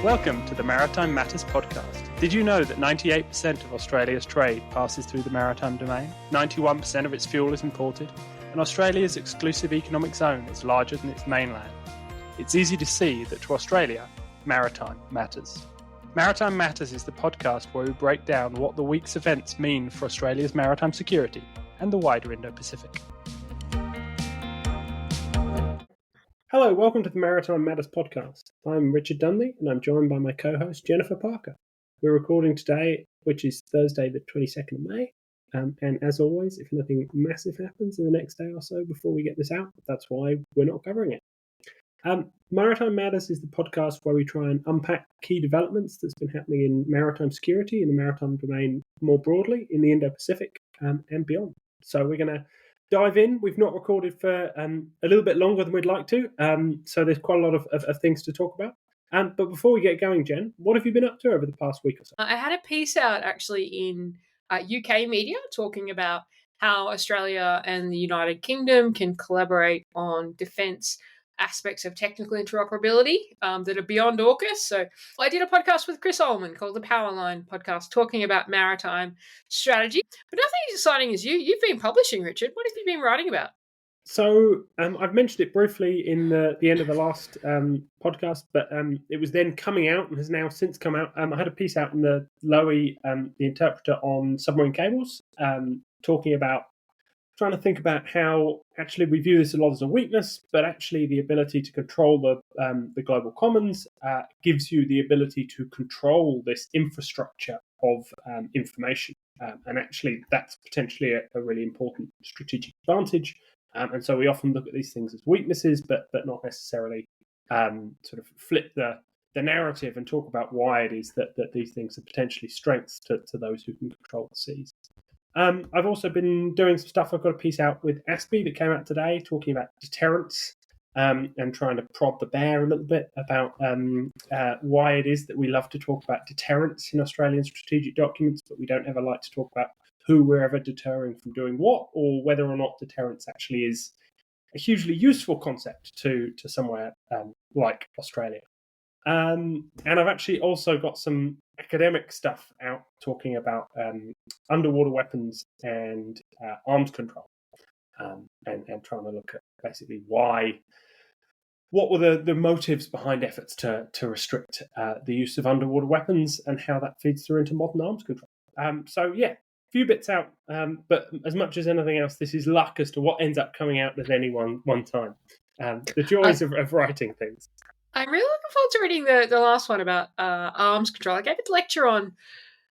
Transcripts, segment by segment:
Welcome to the Maritime Matters podcast. Did you know that 98% of Australia's trade passes through the maritime domain? 91% of its fuel is imported, and Australia's exclusive economic zone is larger than its mainland. It's easy to see that to Australia, maritime matters. Maritime Matters is the podcast where we break down what the week's events mean for Australia's maritime security and the wider Indo-Pacific. Hello, welcome to the Maritime Matters podcast. I'm Richard Dunley, and I'm joined by my co-host Jennifer Parker. We're recording today, which is Thursday the 22nd of May, and as always, if anything massive happens in the next day or so before we get this out, that's why we're not covering it. Maritime Matters is the podcast where we try and unpack key developments that's been happening in maritime security in the maritime domain more broadly in the Indo-Pacific and beyond. So we're going to dive in. We've not recorded for a little bit longer than we'd like to, so there's quite a lot of things to talk about. But before we get going, Jen, what have you been up to over the past week or so? I had a piece out actually in UK media talking about how Australia and the United Kingdom can collaborate on defence aspects of technical interoperability that are beyond AUKUS. So I did a podcast with Chris Ullman called the Powerline podcast talking about maritime strategy. But nothing as exciting as you've been publishing, Richard. What have you been writing about? So I've mentioned it briefly in the end of the last podcast, but it was then coming out and has now since come out. I had a piece out in the Lowy, the interpreter, on submarine cables, talking about trying to think about how actually we view this a lot as a weakness, but actually the ability to control the global commons gives you the ability to control this infrastructure of information. And actually that's potentially a really important strategic advantage. And so we often look at these things as weaknesses, but not necessarily sort of flip the narrative and talk about why it is that these things are potentially strengths to those who can control the seas. I've also been doing some stuff. I've got a piece out with ASPI that came out today talking about deterrence and trying to prod the bear a little bit about why it is that we love to talk about deterrence in Australian strategic documents, but we don't ever like to talk about who we're ever deterring from doing what, or whether or not deterrence actually is a hugely useful concept to somewhere like Australia. And I've actually also got some academic stuff out talking about underwater weapons and arms control, and trying to look at basically what were the motives behind efforts to restrict the use of underwater weapons and how that feeds through into modern arms control. So yeah, a few bits out, but as much as anything else, this is luck as to what ends up coming out at any one time. The joys of writing things. I'm really looking forward to reading the last one about arms control. I gave a lecture on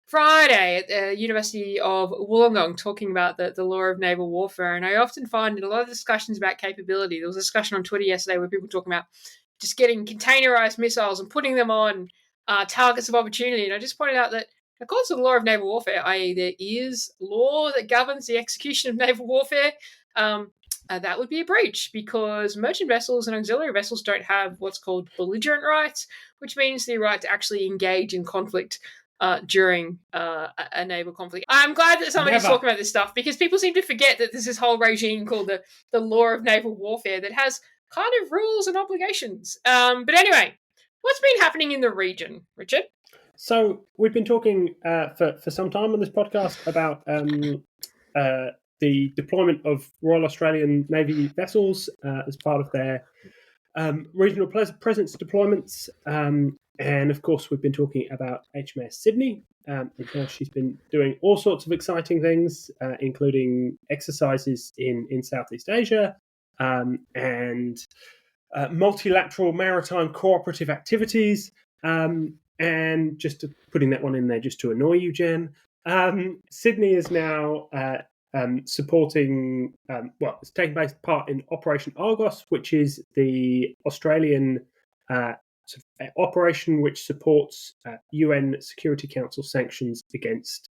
Friday at the University of Wollongong talking about the law of naval warfare, and I often find in a lot of discussions about capability, there was a discussion on Twitter yesterday where people were talking about just getting containerized missiles and putting them on targets of opportunity, and I just pointed out that according to the law of naval warfare, i.e. there is law that governs the execution of naval warfare, that would be a breach because merchant vessels and auxiliary vessels don't have what's called belligerent rights, which means the right to actually engage in conflict during a naval conflict. I'm glad that somebody's talking about this stuff because people seem to forget that there's this whole regime called the law of naval warfare that has kind of rules and obligations. But anyway, what's been happening in the region, Richard? So we've been talking for some time on this podcast about the deployment of Royal Australian Navy vessels as part of their regional presence deployments. And of course, we've been talking about HMAS Sydney and how she's been doing all sorts of exciting things, including exercises in Southeast Asia and multilateral maritime cooperative activities. And just putting that one in there just to annoy you, Jen, Sydney is now supporting, it's taking part in Operation Argos, which is the Australian operation which supports UN Security Council sanctions against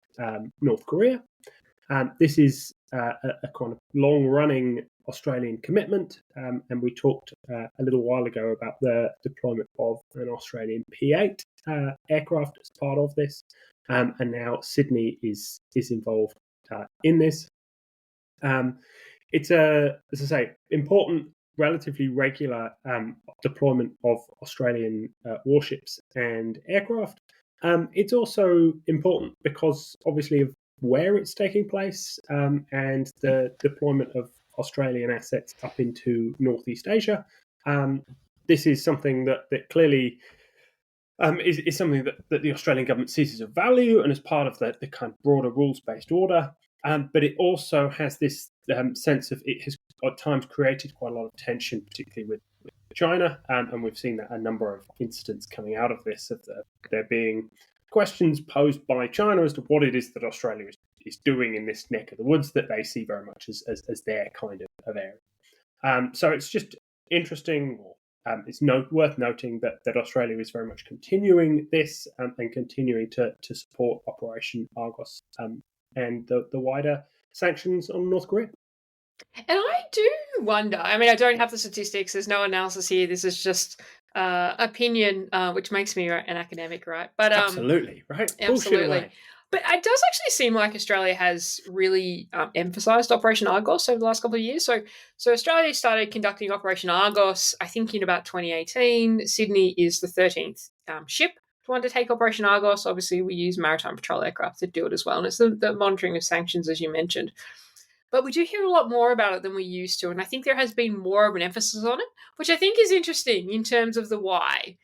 North Korea. This is a kind of long-running Australian commitment, and we talked a little while ago about the deployment of an Australian P-8 aircraft as part of this, and now Sydney is involved in this. It's as I say, important relatively regular deployment of Australian warships and aircraft. It's also important because, obviously, of where it's taking place and the deployment of Australian assets up into Northeast Asia. This is something that clearly is something that the Australian government sees as a value and as part of the kind of broader rules-based order. But it also has this sense of, it has at times created quite a lot of tension, particularly with China, and we've seen a number of incidents coming out of this, of there being questions posed by China as to what it is that Australia is doing in this neck of the woods that they see very much as their kind of area. So it's just interesting. It's worth noting that Australia is very much continuing this and continuing to support Operation Argos and the wider sanctions on North Korea. And I do wonder, I mean, I don't have the statistics, there's no analysis here, this is just opinion, which makes me an academic, right? But Absolutely, right? Absolutely. But it does actually seem like Australia has really emphasised Operation Argos over the last couple of years. So Australia started conducting Operation Argos, I think, in about 2018. Sydney is the 13th ship to undertake Operation Argos. Obviously, we use maritime patrol aircraft to do it as well. And it's the monitoring of sanctions, as you mentioned. But we do hear a lot more about it than we used to. And I think there has been more of an emphasis on it, which I think is interesting in terms of the why.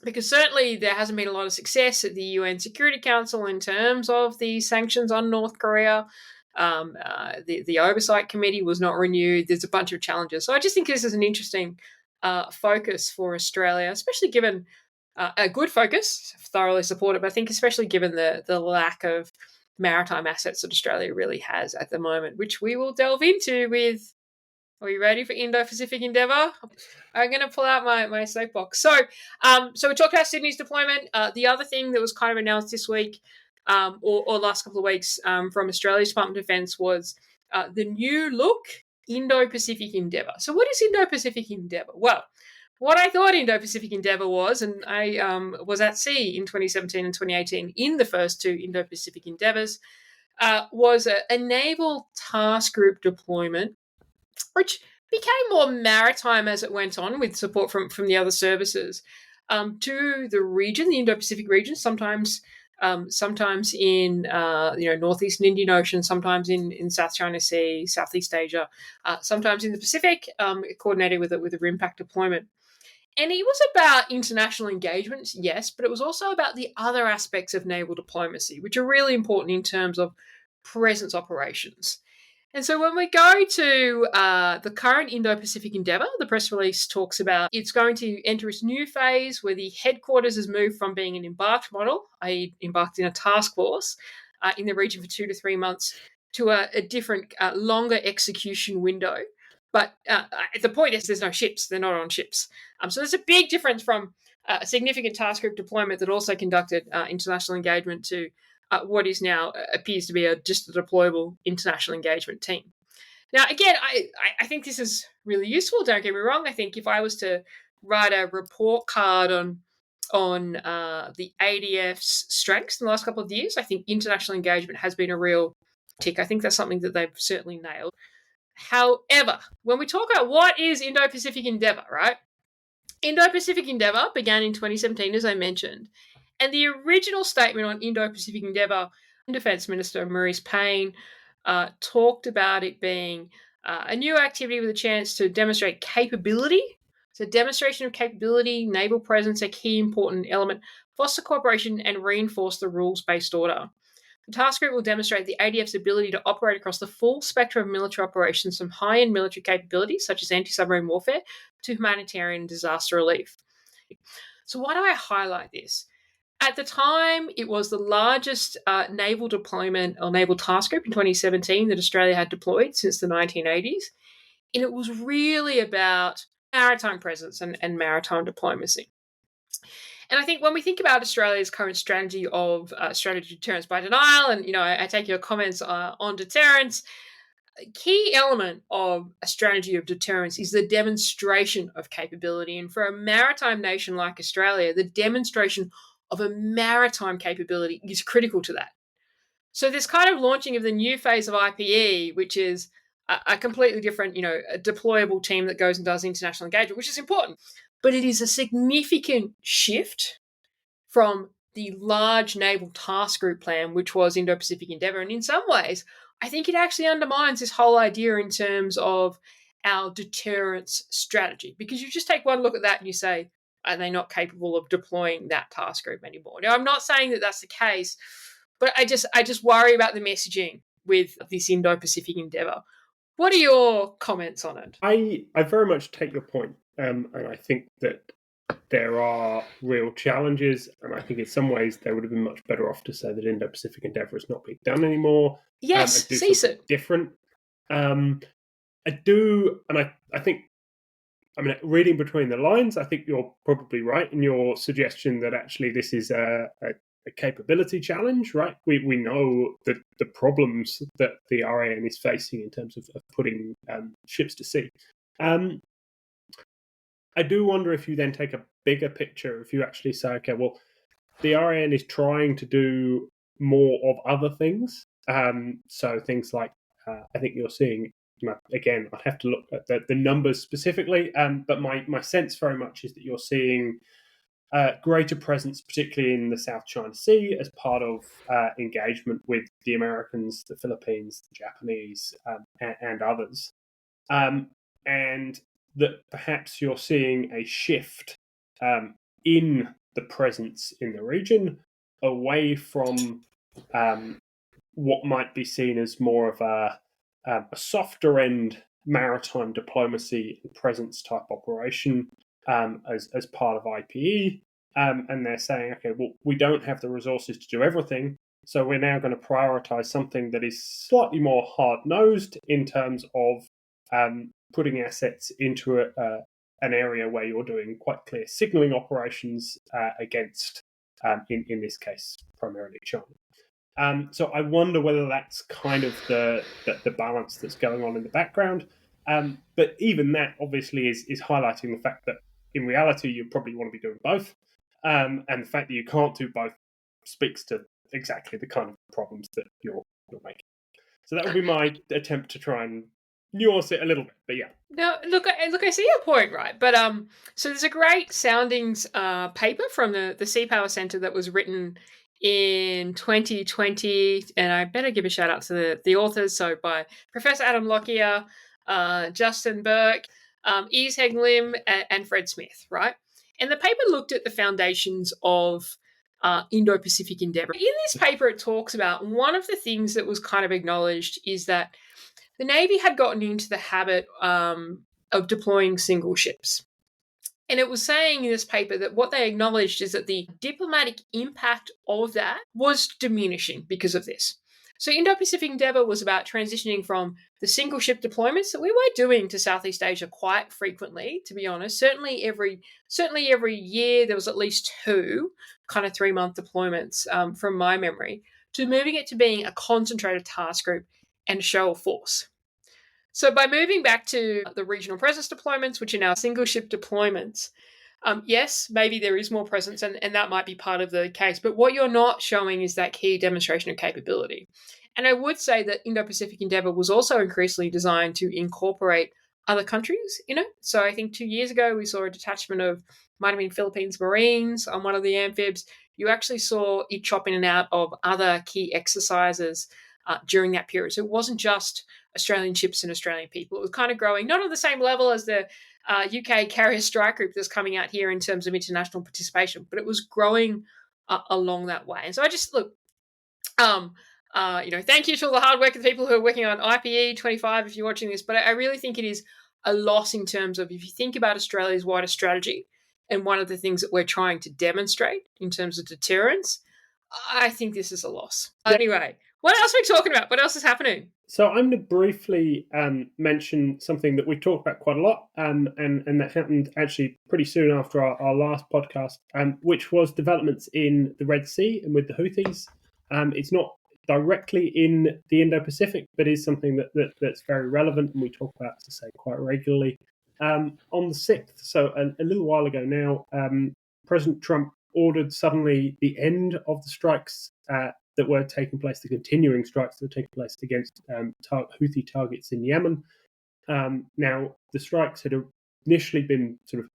Because certainly there hasn't been a lot of success at the UN Security Council in terms of the sanctions on North Korea. The Oversight Committee was not renewed. There's a bunch of challenges. So I just think this is an interesting focus for Australia, especially given a good focus, thoroughly supported, but I think especially given the lack of maritime assets that Australia really has at the moment, which we will delve into with... Are you ready for Indo-Pacific Endeavour? I'm going to pull out my soapbox. So we talked about Sydney's deployment. The other thing that was kind of announced this week, or last couple of weeks, from Australia's Department of Defence was the new look Indo-Pacific Endeavour. So what is Indo-Pacific Endeavour? Well, what I thought Indo-Pacific Endeavour was, and I was at sea in 2017 and 2018 in the first two Indo-Pacific Endeavours, was a naval task group deployment, which became more maritime as it went on with support from the other services to the region, the Indo-Pacific region, sometimes in northeastern Indian Ocean, sometimes in South China Sea, Southeast Asia, sometimes in the Pacific, coordinated with a RIMPAC deployment. And it was about international engagement, yes, but it was also about the other aspects of naval diplomacy, which are really important in terms of presence operations. And so when we go to the current Indo-Pacific Endeavour, the press release talks about it's going to enter its new phase where the headquarters has moved from being an embarked model, i.e. embarked in a task force in the region for 2 to 3 months, to a different, longer execution window. But the point is there's no ships. They're not on ships. So there's a big difference from a significant task group deployment that also conducted international engagement to what is now appears to be just a deployable international engagement team. Now, again, I think this is really useful. Don't get me wrong. I think if I was to write a report card on the ADF's strengths in the last couple of years, I think international engagement has been a real tick. I think that's something that they've certainly nailed. However, when we talk about what is Indo-Pacific Endeavour, right? Indo-Pacific Endeavour began in 2017, as I mentioned. And the original statement on Indo-Pacific Endeavour, Defence Minister Maurice Payne talked about it being a new activity with a chance to demonstrate capability. So demonstration of capability, naval presence, a key important element, foster cooperation and reinforce the rules-based order. The task group will demonstrate the ADF's ability to operate across the full spectrum of military operations, from high-end military capabilities such as anti-submarine warfare to humanitarian and disaster relief. So why do I highlight this? At the time, it was the largest naval deployment or naval task group in 2017 that Australia had deployed since the 1980s. And it was really about maritime presence and maritime diplomacy. And I think when we think about Australia's current strategy of strategy deterrence by denial, and I take your comments on deterrence, a key element of a strategy of deterrence is the demonstration of capability. And for a maritime nation like Australia, the demonstration of a maritime capability is critical to that. So this kind of launching of the new phase of IPE, which is a completely different, a deployable team that goes and does international engagement, which is important. But it is a significant shift from the large naval task group plan, which was Indo-Pacific Endeavour. And in some ways, I think it actually undermines this whole idea in terms of our deterrence strategy. Because you just take one look at that and you say, are they not capable of deploying that task group anymore? Now, I'm not saying that that's the case, but I just worry about the messaging with this Indo-Pacific Endeavour. What are your comments on it? I very much take your point, and I think that there are real challenges, and I think in some ways they would have been much better off to say that Indo-Pacific Endeavour is not being done anymore. Yes, and do cease something it. different. I do, and I think, reading between the lines, I think you're probably right in your suggestion that actually this is a capability challenge, right? We know that the problems that the RAN is facing in terms of putting ships to sea. I do wonder if you then take a bigger picture, if you actually say, okay, well, the RAN is trying to do more of other things. So things like, I think you're seeing, again, I'd have to look at the numbers specifically, but my sense very much is that you're seeing greater presence, particularly in the South China Sea, as part of engagement with the Americans, the Philippines, the Japanese, and others. And that perhaps you're seeing a shift in the presence in the region away from what might be seen as more of a softer end maritime diplomacy and presence type operation as part of IPE. And they're saying, okay, well, we don't have the resources to do everything, so we're now going to prioritize something that is slightly more hard-nosed in terms of putting assets into an area where you're doing quite clear signaling operations against, in this case, primarily China. So I wonder whether that's kind of the balance that's going on in the background. But even that obviously is highlighting the fact that in reality you probably want to be doing both. And the fact that you can't do both speaks to exactly the kind of problems that you're making. So that would be my attempt to try and nuance it a little bit, but yeah. No, look, I see your point, right? But so there's a great soundings paper from the Sea Power Centre that was written in 2020, and I better give a shout out to the authors. So by Professor Adam Lockyer, Justin Burke, Ease Heng Lim, and Fred Smith, right? And the paper looked at the foundations of Indo-Pacific Endeavour. In this paper, it talks about one of the things that was kind of acknowledged is that the Navy had gotten into the habit of deploying single ships. And it was saying in this paper that what they acknowledged is that the diplomatic impact of that was diminishing because of this. So Indo-Pacific Endeavour was about transitioning from the single ship deployments that we were doing to Southeast Asia quite frequently, to be honest. Certainly every year there was at least 2 kind of 3-month deployments from my memory, to moving it to being a concentrated task group and a show of force. So by moving back to the regional presence deployments, which are now single ship deployments, yes, maybe there is more presence, and that might be part of the case. But what you're not showing is that key demonstration of capability. And I would say that Indo-Pacific Endeavour was also increasingly designed to incorporate other countries in it. So I think 2 years ago, we saw a detachment of, might have been Philippines Marines on one of the amphibs. You actually saw it chop in and out of other key exercises during that period. So it wasn't just Australian ships and Australian people. It was kind of growing, not on the same level as the UK carrier strike group that's coming out here in terms of international participation, but it was growing along that way. And so I just look, thank you to all the hard work of the people who are working on IPE 25 if you're watching this, but I really think it is a loss in terms of, if you think about Australia's wider strategy and one of the things that we're trying to demonstrate in terms of deterrence, I think this is a loss. Anyway, what else are we talking about? What else is happening? So I'm going to briefly mention something that we talked about quite a lot, and that happened actually pretty soon after our last podcast, which was developments in the Red Sea and with the Houthis. It's not directly in the Indo-Pacific, but is something that's very relevant, and we talk about, as I say, quite regularly. On the 6th, so a little while ago now, President Trump ordered suddenly the end of the strikes that were taking place, the continuing strikes that were taking place against Houthi targets in Yemen. Now, the strikes had initially been sort of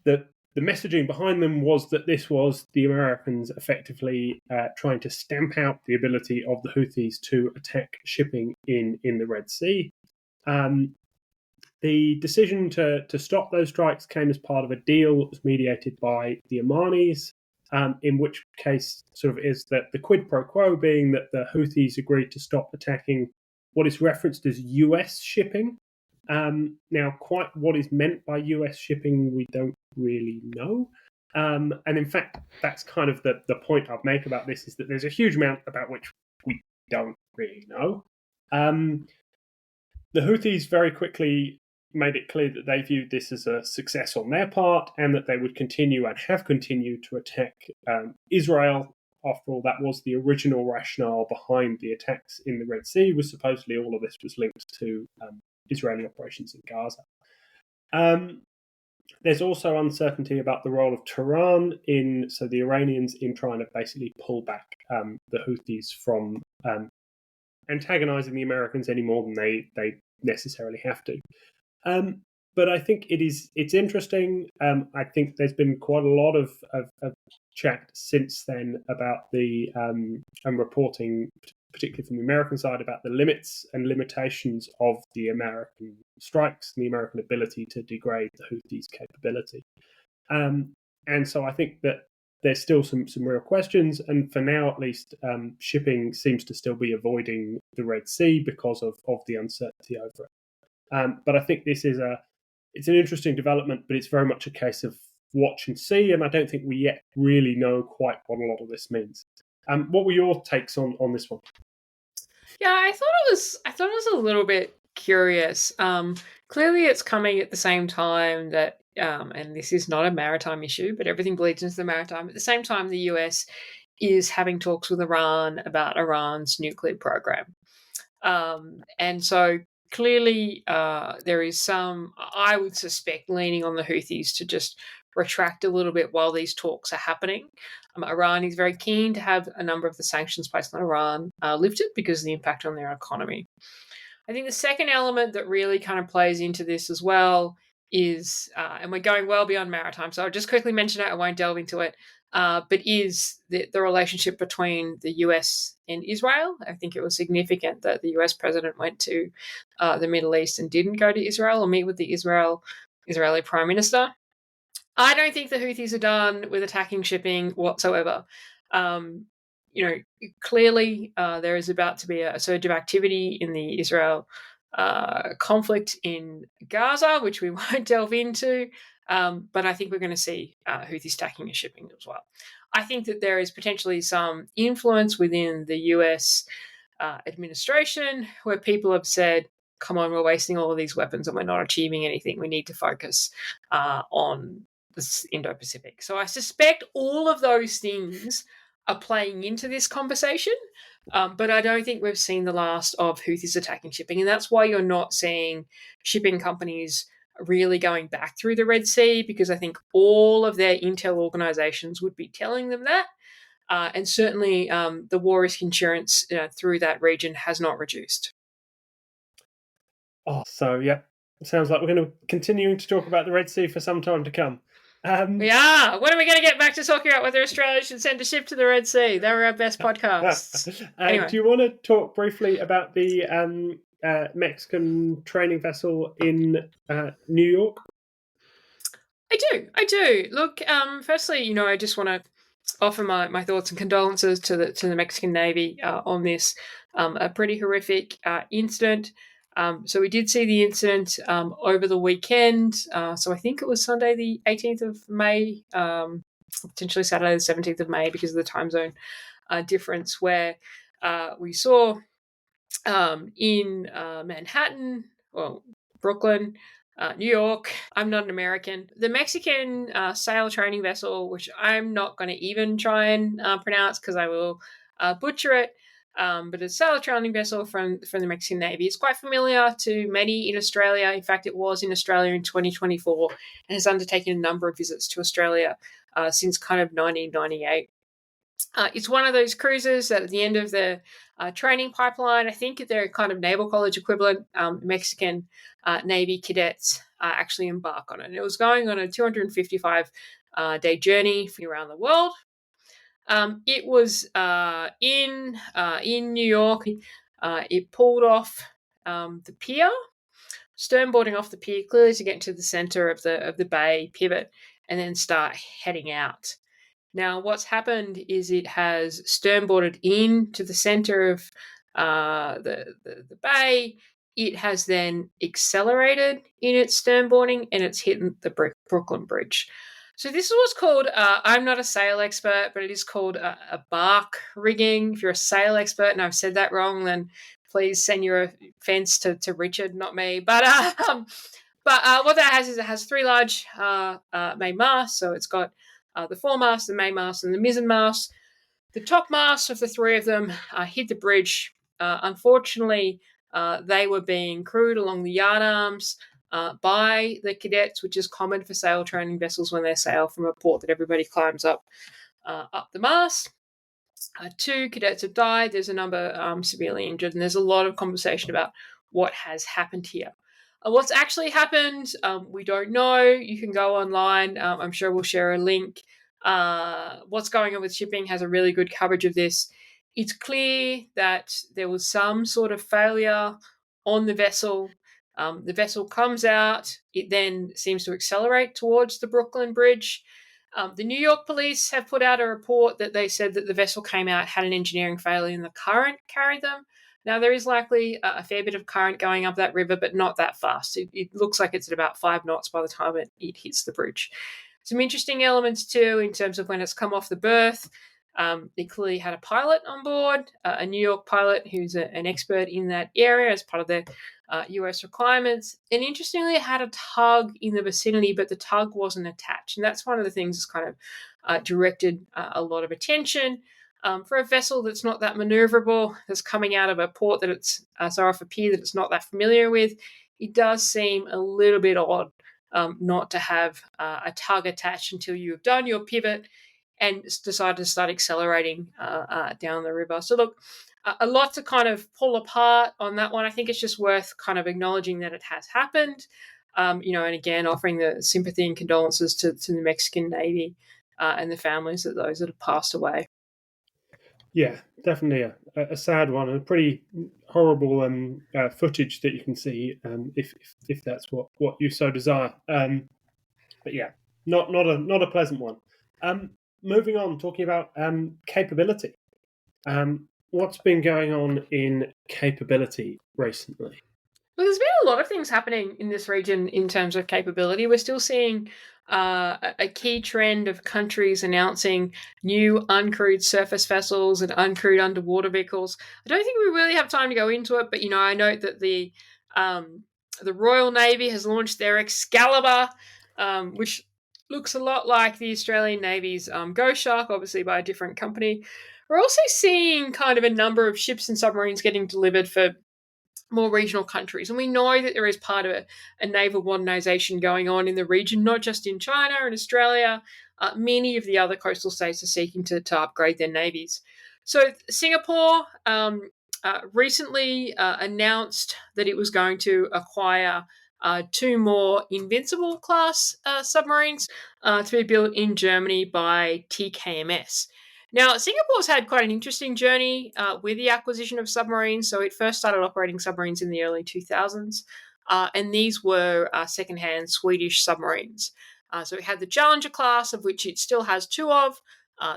the messaging behind them was that this was the Americans effectively trying to stamp out the ability of the Houthis to attack shipping in the Red Sea. The decision to stop those strikes came as part of a deal that was mediated by the Omanis, in which case sort of is that the quid pro quo being that the Houthis agreed to stop attacking what is referenced as US shipping. Now, quite what is meant by US shipping, we don't really know. And in fact, that's kind of the point I'd make about this, is that there's a huge amount about which we don't really know. The Houthis very quickly made it clear that they viewed this as a success on their part, and that they would continue and have continued to attack Israel. After all, that was the original rationale behind the attacks in the Red Sea, was supposedly all of this was linked to Israeli operations in Gaza. There's also uncertainty about the role of Tehran so the Iranians in trying to basically pull back the Houthis from antagonizing the Americans any more than they necessarily have to. But I think it's interesting. I think there's been quite a lot of chat since then about the reporting, particularly from the American side, about the limits and limitations of the American strikes and the American ability to degrade the Houthis' capability. And so I think that there's still some real questions, and for now at least, shipping seems to still be avoiding the Red Sea because of the uncertainty over it. But I think it's an interesting development, but it's very much a case of watch and see, and I don't think we yet really know quite what a lot of this means. What were your takes on this one? Yeah, I thought it was a little bit curious. Clearly, it's coming at the same time that, and this is not a maritime issue, but everything bleeds into the maritime. At the same time, the US is having talks with Iran about Iran's nuclear program, and so clearly there is some, I would suspect, leaning on the Houthis to just retract a little bit while these talks are happening. Iran is very keen to have a number of the sanctions placed on Iran lifted because of the impact on their economy. I think the second element that really kind of plays into this as well is, and we're going well beyond maritime, so I'll just quickly mention it, I won't delve into it, but is the relationship between the US and Israel. I think it was significant that the US president went to the Middle East and didn't go to Israel or meet with the Israeli Prime Minister. I don't think the Houthis are done with attacking shipping whatsoever. Clearly there is about to be a surge of activity in the Israel conflict in Gaza, which we won't delve into, but I think we're going to see Houthis attacking shipping as well. I think that there is potentially some influence within the US administration where people have said, come on, we're wasting all of these weapons and we're not achieving anything. We need to focus on the Indo-Pacific. So I suspect all of those things are playing into this conversation, but I don't think we've seen the last of Houthis attacking shipping, and that's why you're not seeing shipping companies really going back through the Red Sea, because I think all of their intel organizations would be telling them that, and certainly the war risk insurance through that region has not reduced. Oh, so yeah, it sounds like we're going to continue to talk about the Red Sea for some time to come. Yeah, when are we going to get back to talking about whether Australia should send a ship to the Red Sea? They were our best podcasts. Anyway. Do you want to talk briefly about the Mexican training vessel in New York? I do. Look, firstly, I just want to offer my thoughts and condolences to the Mexican Navy on this a pretty horrific incident. So we did see the incident over the weekend. So I think it was Sunday the 18th of May, potentially Saturday the 17th of May because of the time zone difference, where we saw in Manhattan, well, Brooklyn, New York, I'm not an American, the Mexican sail training vessel, which I'm not going to even try and pronounce because I will butcher it. But it's a sail training vessel from the Mexican Navy. It's quite familiar to many in Australia. In fact, it was in Australia in 2024 and has undertaken a number of visits to Australia since kind of 1998. It's one of those cruises that at the end of the training pipeline, I think they're kind of naval college equivalent, Mexican Navy cadets actually embark on it. And it was going on a 255-day journey around the world. It was in New York. It pulled off the pier, sternboarding off the pier, clearly to get into the center of the bay, pivot, and then start heading out. Now, what's happened is it has sternboarded into the center of the bay. It has then accelerated in its sternboarding, and it's hit the Brooklyn Bridge. So this is what's called, I'm not a sail expert, but it is called a bark rigging. If you're a sail expert and I've said that wrong, then please send your offense to Richard, not me. But what that has is it has three large main masts. So it's got the foremast, the mainmast, and the mizzenmast. The topmast of the three of them hit the bridge. Unfortunately, they were being crewed along the yardarms by the cadets, which is common for sail training vessels when they sail from a port that everybody climbs up the mast. 2 cadets have died. There's a number severely injured, and there's a lot of conversation about what has happened here. What's actually happened, we don't know. You can go online. I'm sure we'll share a link. What's going on with shipping has a really good coverage of this. It's clear that there was some sort of failure on the vessel. The vessel comes out. It then seems to accelerate towards the Brooklyn Bridge. The New York police have put out a report that they said that the vessel came out, had an engineering failure, and the current carried them. Now, there is likely a fair bit of current going up that river, but not that fast. It looks like it's at about 5 knots by the time it hits the bridge. Some interesting elements, too, in terms of when it's come off the berth. They clearly had a pilot on board, a New York pilot who's an expert in that area as part of their US requirements. And interestingly, it had a tug in the vicinity, but the tug wasn't attached. And that's one of the things that's kind of directed a lot of attention. For a vessel that's not that maneuverable, that's coming out of a port that it's, off a pier that it's not that familiar with, it does seem a little bit odd not to have a tug attached until you've done your pivot and decided to start accelerating down the river. So look, a lot to kind of pull apart on that one. I think it's just worth kind of acknowledging that it has happened, and again, offering the sympathy and condolences to the Mexican Navy and the families of those that have passed away. Yeah, definitely a sad one, and a pretty horrible footage that you can see if that's what you so desire. But yeah, not a pleasant one. Moving on, talking about capability. What's been going on in capability recently? Well, there's been a lot of things happening in this region in terms of capability. We're still seeing a key trend of countries announcing new uncrewed surface vessels and uncrewed underwater vehicles. I don't think we really have time to go into it, but I note that the Royal Navy has launched their Excalibur, which looks a lot like the Australian Navy's Ghost Shark, obviously by a different company. We're also seeing kind of a number of ships and submarines getting delivered for more regional countries. And we know that there is part of a naval modernization going on in the region, not just in China and Australia. Many of the other coastal states are seeking to upgrade their navies. So Singapore recently announced that it was going to acquire 2 more Invincible-class submarines to be built in Germany by TKMS. Now, Singapore's had quite an interesting journey with the acquisition of submarines. So it first started operating submarines in the early 2000s, and these were second-hand Swedish submarines. So it had the Challenger class, of which it still has 2 of,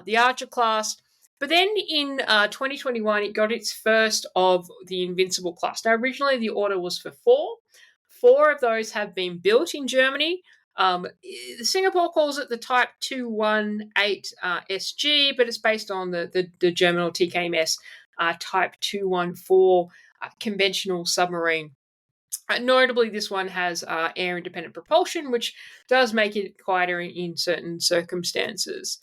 the Archer class. But then in 2021, it got its first of the Invincible class. Now, originally the order was for 4. 4 of those have been built in Germany. Singapore calls it the Type 218 SG, but it's based on the German TKMS Type 214 conventional submarine. Notably, this one has air-independent propulsion, which does make it quieter in certain circumstances.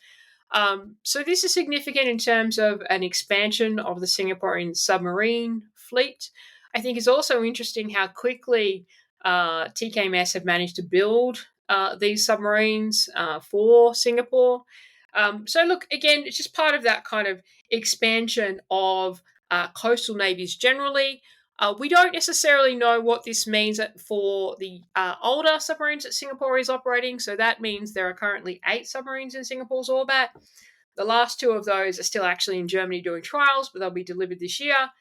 So this is significant in terms of an expansion of the Singaporean submarine fleet. I think it's also interesting how quickly TKMS have managed to build these submarines for Singapore. So look, again, it's just part of that kind of expansion of coastal navies generally. We don't necessarily know what this means for the older submarines that Singapore is operating. So that means there are currently 8 submarines in Singapore's orbit. The last 2 of those are still actually in Germany doing trials, but they'll be delivered this year.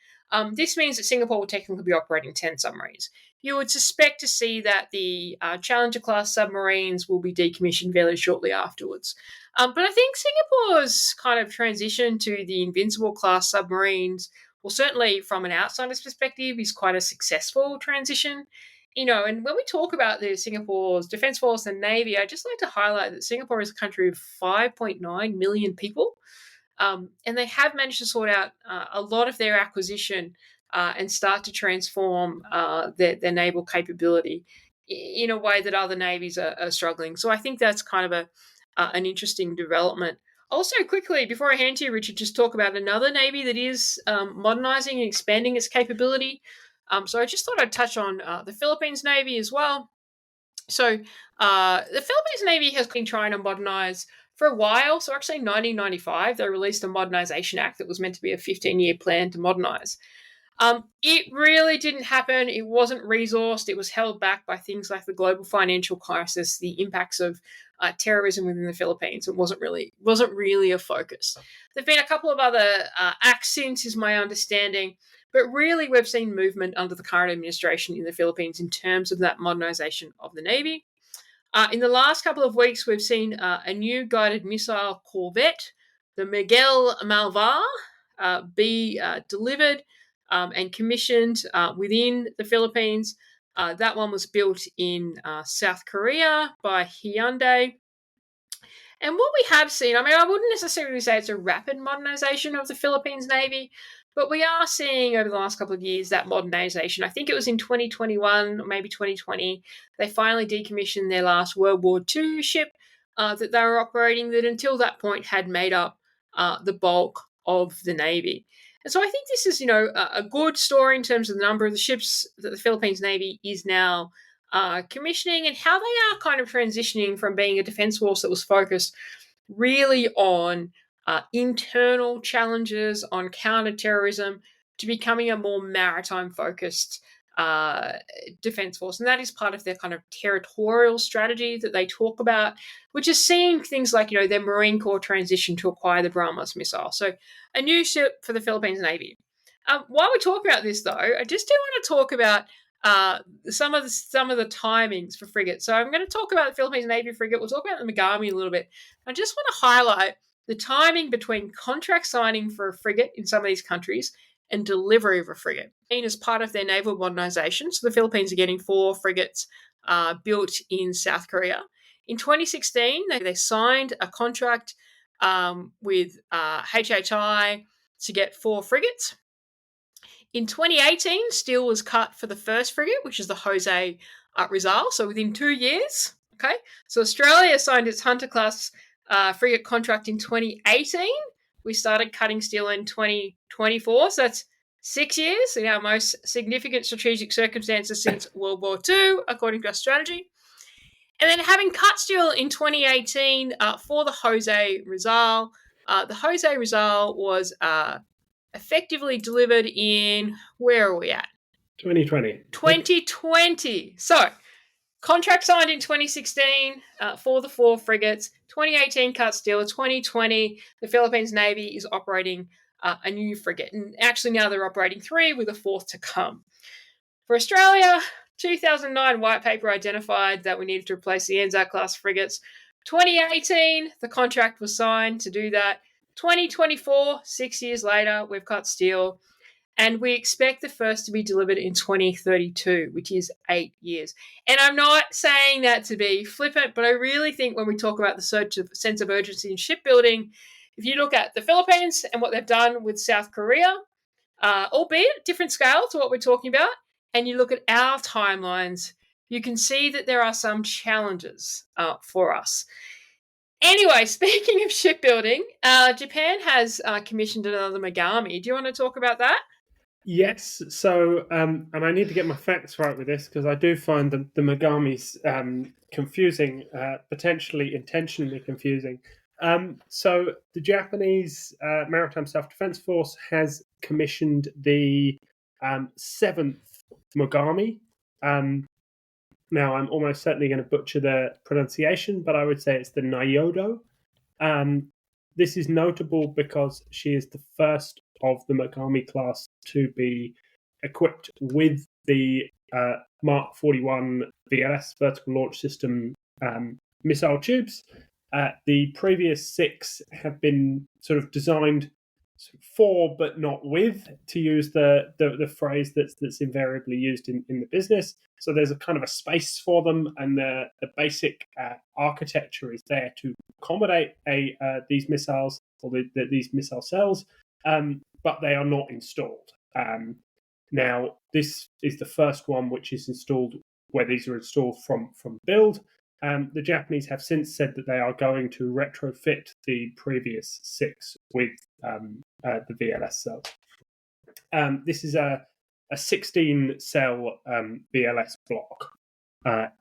This means that Singapore will technically be operating 10 submarines. You would suspect to see that the Challenger-class submarines will be decommissioned fairly shortly afterwards. But I think Singapore's kind of transition to the Invincible-class submarines, well, certainly from an outsider's perspective, is quite a successful transition. And when we talk about the Singapore's Defence Force and Navy, I just like to highlight that Singapore is a country of 5.9 million people. And they have managed to sort out a lot of their acquisition and start to transform their naval capability in a way that other navies are struggling. So I think that's kind of an interesting development. Also, quickly, before I hand to you, Richard, just talk about another navy that is modernising and expanding its capability. So I just thought I'd touch on the Philippines Navy as well. So the Philippines Navy has been trying to modernise for a while. So actually in 1995, they released a Modernisation Act that was meant to be a 15-year plan to modernise. It really didn't happen. It wasn't resourced. It was held back by things like the global financial crisis, the impacts of terrorism within the Philippines. It wasn't really a focus. There've been a couple of other acts since, is my understanding, but really we've seen movement under the current administration in the Philippines in terms of that modernisation of the Navy. In the last couple of weeks, we've seen a new guided missile corvette, the Miguel Malvar, be delivered and commissioned within the Philippines. That one was built in South Korea by Hyundai. And what we have seen, I wouldn't necessarily say it's a rapid modernisation of the Philippines Navy, but we are seeing over the last couple of years that modernisation. I think it was in 2021 or maybe 2020, they finally decommissioned their last World War II ship that they were operating, that until that point had made up the bulk of the Navy. And so I think this is, a good story in terms of the number of the ships that the Philippines Navy is now commissioning, and how they are kind of transitioning from being a defence force that was focused really on internal challenges, on counter-terrorism, to becoming a more maritime-focused defence force. And that is part of their kind of territorial strategy that they talk about, which is seeing things like, their Marine Corps transition to acquire the BrahMos missile. So a new ship for the Philippines Navy. While we talk about this, though, I just do want to talk about some of the timings for frigates. So I'm going to talk about the Philippines Navy frigate. We'll talk about the Magami a little bit. I just want to highlight the timing between contract signing for a frigate in some of these countries and delivery of a frigate. As part of their naval modernisation, so the Philippines are getting 4 frigates built in South Korea. In 2016, they signed a contract with HHI to get 4 frigates. In 2018, steel was cut for the first frigate, which is the Jose Rizal. So within 2 years, okay. So Australia signed its Hunter-class frigate contract in 2018. We started cutting steel in 2024. So that's 6 years in our most significant strategic circumstances since World War II, according to our strategy. And then having cut steel in 2018 for the Jose Rizal, the Jose Rizal was effectively delivered in, where are we at? 2020. So, contract signed in 2016 for the 4 frigates. 2018 cut steel. 2020, the Philippines Navy is operating a new frigate. And actually now they're operating 3 with a 4th to come. For Australia, 2009 white paper identified that we needed to replace the Anzac-class frigates. 2018, the contract was signed to do that. 2024, 6 years later, we've cut steel, and we expect the first to be delivered in 2032, which is 8 years. And I'm not saying that to be flippant, but I really think when we talk about the sense of urgency in shipbuilding, if you look at the Philippines and what they've done with South Korea, albeit different scale to what we're talking about, and you look at our timelines, you can see that there are some challenges for us. Anyway, speaking of shipbuilding, Japan has commissioned another Magami. Do you want to talk about that? Yes. So, and I need to get my facts right with this, because I do find the Magamis confusing, potentially intentionally confusing. So the Japanese Maritime Self-Defense Force has commissioned the 7th Mogami. Now, I'm almost certainly going to butcher the pronunciation, but I would say it's the Niyodo. This is notable because she is the first of the Mogami-class to be equipped with the Mark 41 VLS vertical launch system missile tubes. The previous 6 have been sort of designed for but not with, to use the phrase that's invariably used in the business. So there's a kind of a space for them, and the basic architecture is there to accommodate these missiles or these missile cells, but they are not installed. Now, this is the first one which is installed where these are installed from build. The Japanese have since said that they are going to retrofit the previous 6 with the VLS cells. This is a 16-cell VLS block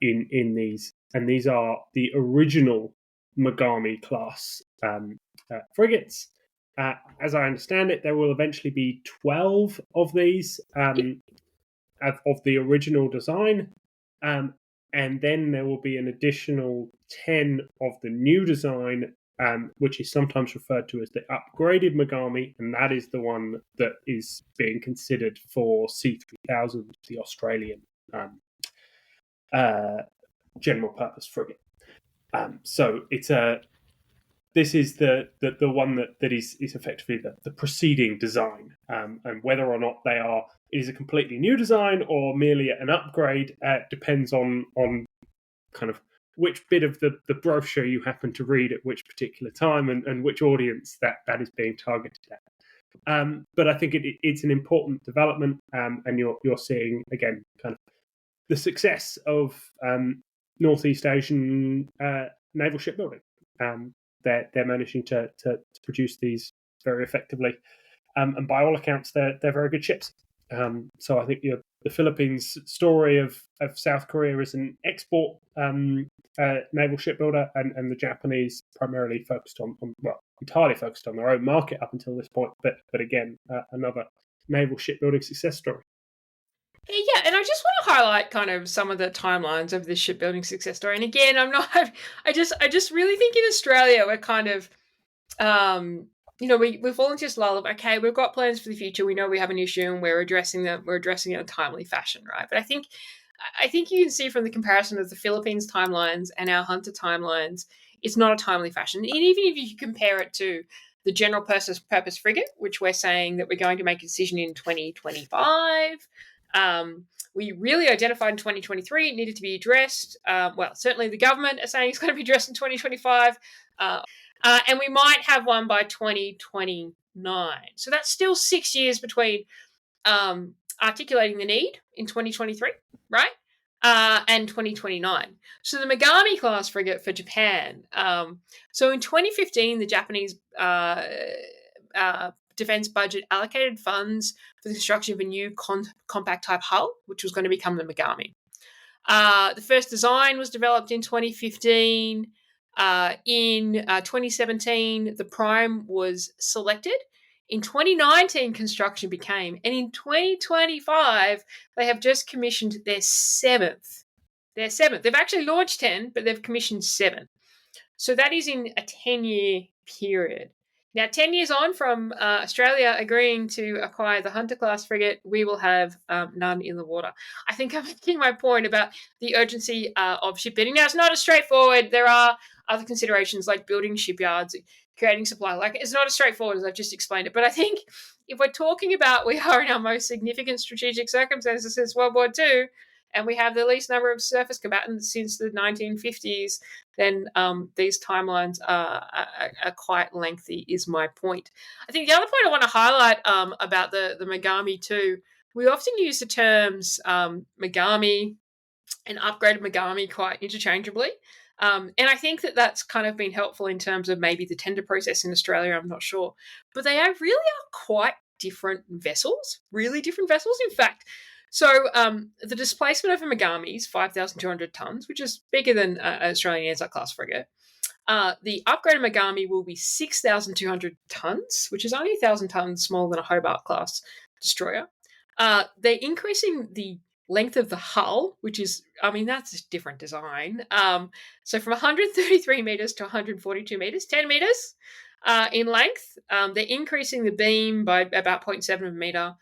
in these, and these are the original Mogami-class frigates. As I understand it, there will eventually be 12 of these of the original design. And then there will be an additional 10 of the new design, which is sometimes referred to as the upgraded Magami, and that is the one that is being considered for C3000, the Australian general purpose frigate. So this is the one that is effectively the preceding design, and whether or not it is a completely new design or merely an upgrade depends on kind of which bit of the brochure you happen to read at which particular time and which audience that is being targeted at. But I think it's an important development, and you're seeing again kind of the success of Northeast Asian naval shipbuilding. They're managing to produce these very effectively, and by all accounts, they're very good ships. So I think the Philippines' story of South Korea as an export naval shipbuilder, and the Japanese primarily entirely focused on their own market up until this point. But again, another naval shipbuilding success story. Yeah, and I just want to highlight kind of some of the timelines of this shipbuilding success story. And again, I just really think in Australia we're kind of, we've fallen into this lull of, okay, we've got plans for the future. We know we have an issue and we're addressing it in a timely fashion, right? But I think you can see from the comparison of the Philippines timelines and our Hunter timelines, it's not a timely fashion. And even if you compare it to the general purpose frigate, which we're saying that we're going to make a decision in 2025, we really identified in 2023 it needed to be addressed. Certainly the government are saying it's going to be addressed in 2025. And we might have one by 2029. So that's still 6 years between articulating the need in 2023, right? And 2029. So the Mogami-class frigate for Japan. So in 2015, the Japanese defense budget allocated funds for the construction of a new compact type hull, which was going to become the Magami. The first design was developed in 2015. In 2017, the prime was selected. In 2019, construction became, and in 2025, they have just commissioned their 7th. They've actually launched 10, but they've commissioned 7. So that is in a 10-year period. Now, 10 years on from Australia agreeing to acquire the Hunter-class frigate, we will have none in the water. I think I'm making my point about the urgency of shipbuilding. Now, it's not as straightforward. There are other considerations like building shipyards, creating supply. Like, it's not as straightforward as I've just explained it. But I think if we're talking about we are in our most significant strategic circumstances since World War II, and we have the least number of surface combatants since the 1950s, then these timelines are quite lengthy, is my point. I think the other point I want to highlight about the Magami too, we often use the terms Magami and upgraded Magami quite interchangeably. And I think that's kind of been helpful in terms of maybe the tender process in Australia, I'm not sure. But they really are quite different vessels, really different vessels. In fact, so the displacement of a Magami is 5,200 tonnes, which is bigger than an Australian Anzac class frigate. The upgraded Magami will be 6,200 tons, which is only 1,000 tons smaller than a Hobart-class destroyer. They're increasing the length of the hull, which is, that's a different design. So from 133 meters to 142 meters, 10 meters in length. They're increasing the beam by about 0.7 of a meter.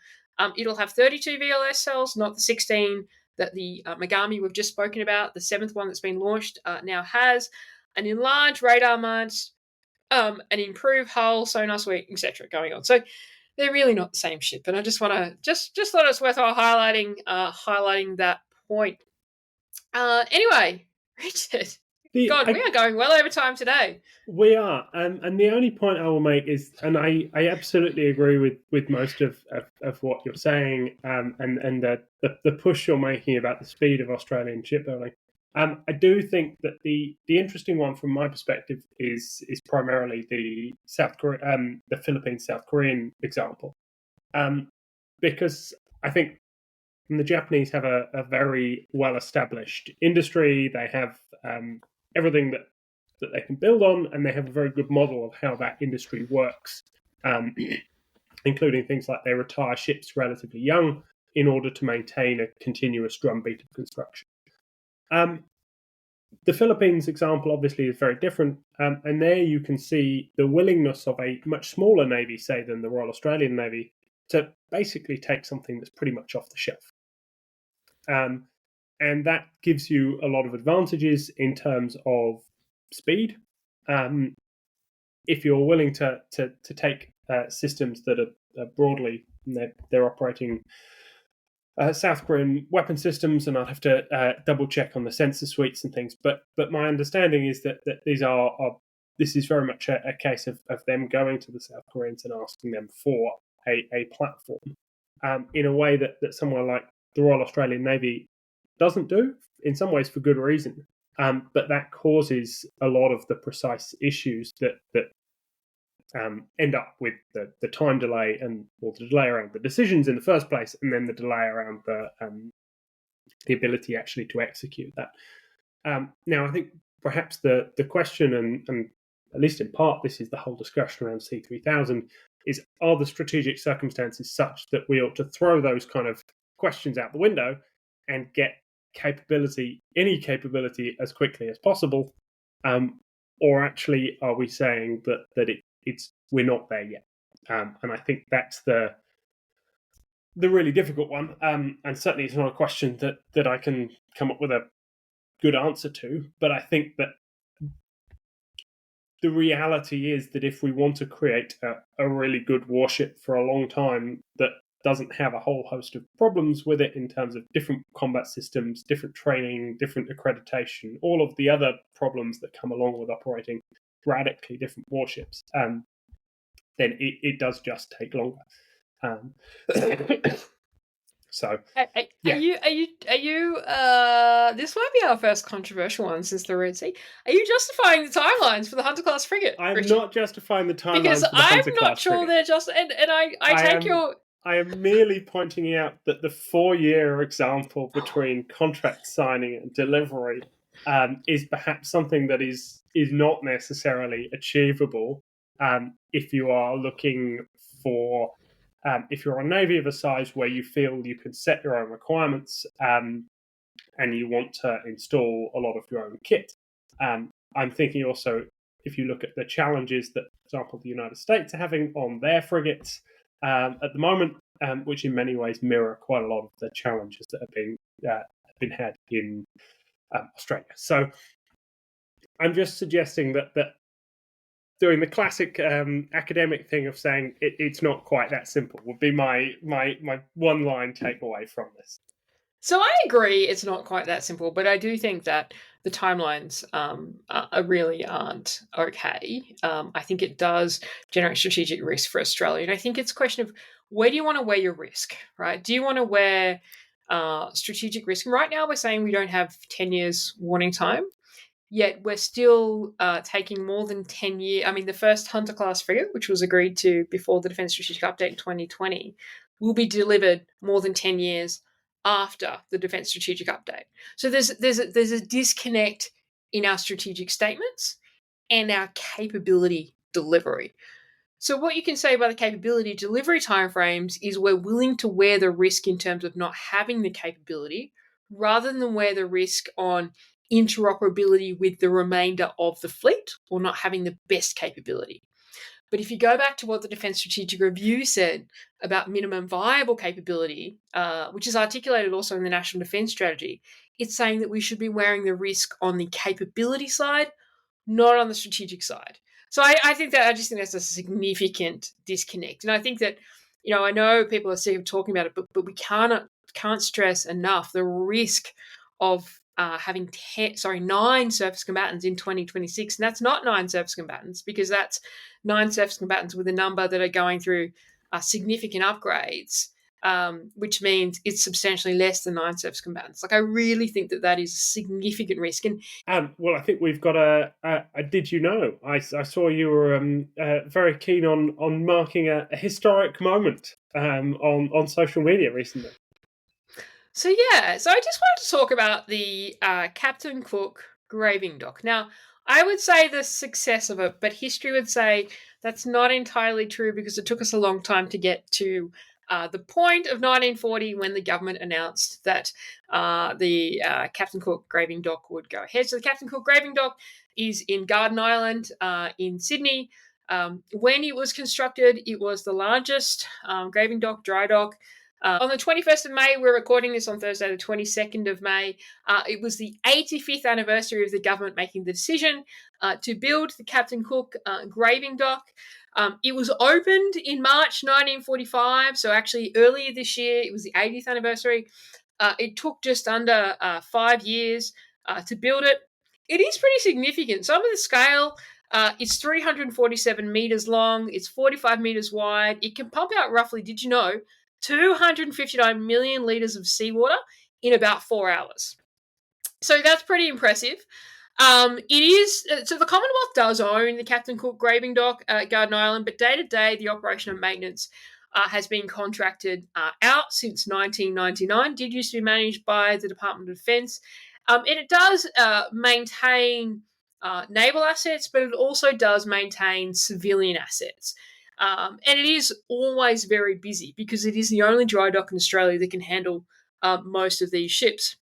It'll have 32 VLS cells, not the 16 that the Magami we've just spoken about. The 7th one that's been launched now has an enlarged radar mast, an improved hull, sonar suite, etc. going on. So they're really not the same ship. And I just want to just thought it's worthwhile highlighting that point. Anyway, Richard, we are going well over time today. We are, and the only point I will make is, and I absolutely agree with most of what you're saying, and the push you're making about the speed of Australian shipbuilding. I do think that the interesting one from my perspective is primarily the the Philippines South Korean example, because I think the Japanese have a very well established industry. They have everything that they can build on, and they have a very good model of how that industry works, including things like they retire ships relatively young in order to maintain a continuous drumbeat of construction. The Philippines example obviously is very different, and there you can see the willingness of a much smaller navy, say, than the Royal Australian Navy, to basically take something that's pretty much off the shelf. And that gives you a lot of advantages in terms of speed. If you're willing to take systems that are broadly, they're operating South Korean weapon systems, and I'd have to double check on the sensor suites and things. But my understanding is that this is very much a case of them going to the South Koreans and asking them for a platform in a way that somewhere like the Royal Australian Navy doesn't do, in some ways for good reason. But that causes a lot of the precise issues that end up with the time delay or the delay around the decisions in the first place, and then the delay around the ability actually to execute that. Now, I think perhaps the question, and at least in part this is the whole discussion around C3000, is are the strategic circumstances such that we ought to throw those kind of questions out the window and get any capability as quickly as possible, or actually are we saying that we're not there yet? And I think that's the really difficult one, and certainly it's not a question that I can come up with a good answer to. But I think that the reality is that if we want to create a really good warship for a long time that doesn't have a whole host of problems with it in terms of different combat systems, different training, different accreditation, all of the other problems that come along with operating radically different warships, then it does just take longer. So, are you? This might be our first controversial one since the Red Sea. Are you justifying the timelines for the Hunter-class frigate? I'm not justifying the timelines because for the Hunter-class I'm not sure frigate. they're just. And I take your. I am merely pointing out that the 4-year example between contract signing and delivery is perhaps something that is not necessarily achievable if you are looking for, if you're a navy of a size where you feel you can set your own requirements and you want to install a lot of your own kit. I'm thinking also, if you look at the challenges that, for example, the United States are having on their frigates at the moment, which in many ways mirror quite a lot of the challenges that have been had in Australia. So I'm just suggesting that doing the classic academic thing of saying it's not quite that simple would be my one-line takeaway from this. So I agree it's not quite that simple, but I do think that the timelines really aren't okay. I think it does generate strategic risk for Australia. And I think it's a question of where do you want to wear your risk, right? Do you want to wear strategic risk? And right now we're saying we don't have 10 years warning time, yet we're still taking more than 10 years. I mean, the first Hunter-class frigate, which was agreed to before the Defence Strategic Update in 2020, will be delivered more than 10 years after the Defence Strategic Update. So there's a disconnect in our strategic statements, and our capability delivery. So what you can say about the capability delivery timeframes is we're willing to wear the risk in terms of not having the capability rather than wear the risk on interoperability with the remainder of the fleet or not having the best capability. But if you go back to what the Defence Strategic Review said about minimum viable capability, which is articulated also in the National Defence Strategy, it's saying that we should be wearing the risk on the capability side, not on the strategic side. So I think that's a significant disconnect. And I think that, I know people are sick of talking about it, but we can't stress enough the risk of having 9 surface combatants in 2026. And that's not 9 surface combatants, because that's 9 surface combatants with a number that are going through significant upgrades, which means it's substantially less than 9 surface combatants. Like, I really think that is a significant risk. And well, I think we've got a did you know? I saw you were very keen on marking a historic moment on social media recently. So I just wanted to talk about the Captain Cook graving dock. Now, I would say the success of it, but history would say that's not entirely true, because it took us a long time to get to the point of 1940 when the government announced that the Captain Cook graving dock would go ahead. So the Captain Cook graving dock is in Garden Island in Sydney. When it was constructed, it was the largest graving dock, dry dock. On the 21st of May, we're recording this on Thursday, the 22nd of May. It was the 85th anniversary of the government making the decision to build the Captain Cook graving dock. It was opened in March 1945, so actually earlier this year. It was the 80th anniversary. It took just under 5 years to build it. It is pretty significant. Some of the scale, it's 347 metres long. It's 45 metres wide. It can pump out roughly, did you know, 259 million litres of seawater in about 4 hours. So that's pretty impressive. It is so the Commonwealth does own the Captain Cook graving dock at Garden Island, but day to day the operation and maintenance has been contracted out since 1999. Did used to be managed by the Department of Defence, and it does maintain naval assets, but it also does maintain civilian assets. And it is always very busy because it is the only dry dock in Australia that can handle most of these ships.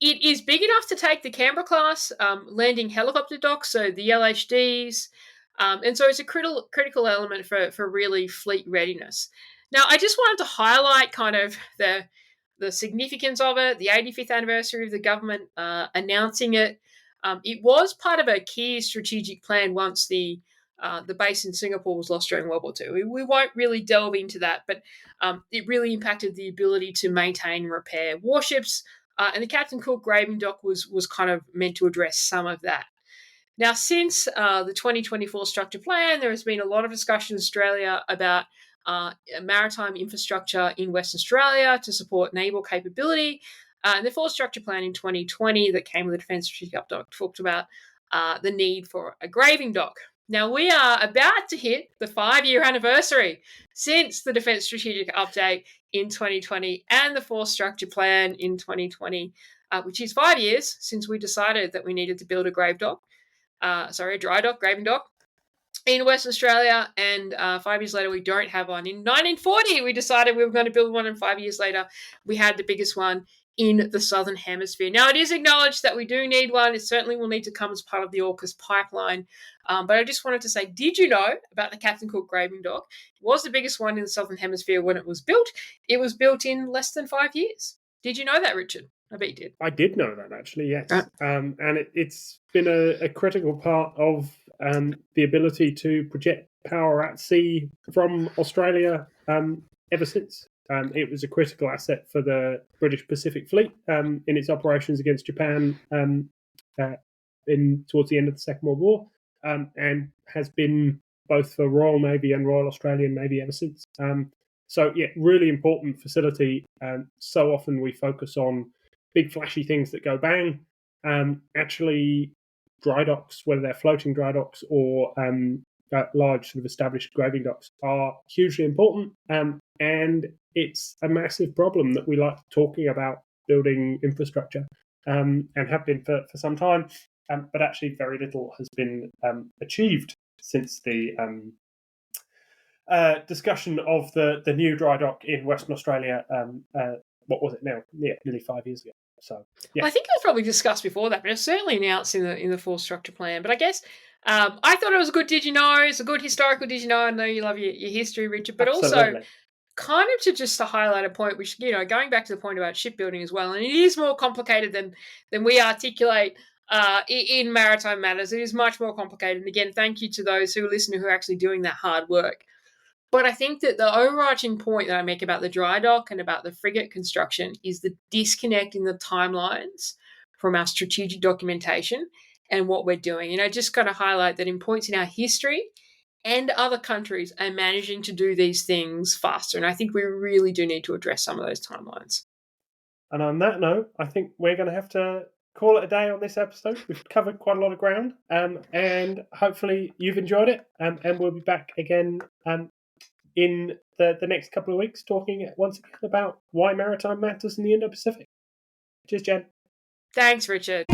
It is big enough to take the Canberra-class landing helicopter dock, so the LHDs, and so it's a critical element for really fleet readiness. Now, I just wanted to highlight kind of the significance of it, the 85th anniversary of the government announcing it. It was part of a key strategic plan once the base in Singapore was lost during World War II. We won't really delve into that, but it really impacted the ability to maintain and repair warships, and the Captain Cook graving dock was kind of meant to address some of that. Now, since the 2024 structure plan, there has been a lot of discussion in Australia about maritime infrastructure in Western Australia to support naval capability. And the full structure plan in 2020 that came with the Defence Strategic Update talked about the need for a graving dock. Now, we are about to hit the 5-year anniversary since the Defence Strategic Update in 2020 and the Force Structure Plan in 2020, which is 5 years since we decided that we needed to build a a dry dock, graving dock in Western Australia. And 5 years later, we don't have one. In 1940, we decided we were going to build one, and 5 years later, we had the biggest one in the Southern Hemisphere. Now, it is acknowledged that we do need one. It certainly will need to come as part of the AUKUS pipeline. But I just wanted to say, did you know about the Captain Cook graving dock? It was the biggest one in the Southern Hemisphere when it was built. It was built in less than 5 years. Did you know that, Richard? I bet you did. I did know that, actually, yes. And it's been a critical part of the ability to project power at sea from Australia ever since. It was a critical asset for the British Pacific Fleet in its operations against Japan towards the end of the Second World War, and has been both for Royal Navy and Royal Australian Navy ever since. So, yeah, really important facility. So often we focus on big flashy things that go bang. Actually, dry docks, whether they're floating dry docks or large sort of established graving docks, are hugely important. And it's a massive problem that we like talking about building infrastructure and have been for some time. but actually very little has been achieved since the discussion of the new dry dock in Western Australia. What was it now? Yeah, nearly 5 years ago. So yeah, I think it was probably discussed before that, but it's certainly announced in the full structure plan. But I guess I thought it was a good Did You Know? It's a good historical Did You Know? I know you love your history, Richard, but absolutely. also kind of to highlight a point, which, going back to the point about shipbuilding as well, and it is more complicated than we articulate in maritime matters. It is much more complicated. And again, thank you to those who are listening who are actually doing that hard work. But I think that the overarching point that I make about the dry dock and about the frigate construction is the disconnect in the timelines from our strategic documentation and what we're doing. And I just kind of highlight that in points in our history and other countries are managing to do these things faster. And I think we really do need to address some of those timelines. And on that note, I think we're going to have to call it a day on this episode. We've covered quite a lot of ground, and hopefully you've enjoyed it. And we'll be back again in the next couple of weeks, talking once again about why maritime matters in the Indo-Pacific. Cheers, Jen. Thanks, Richard.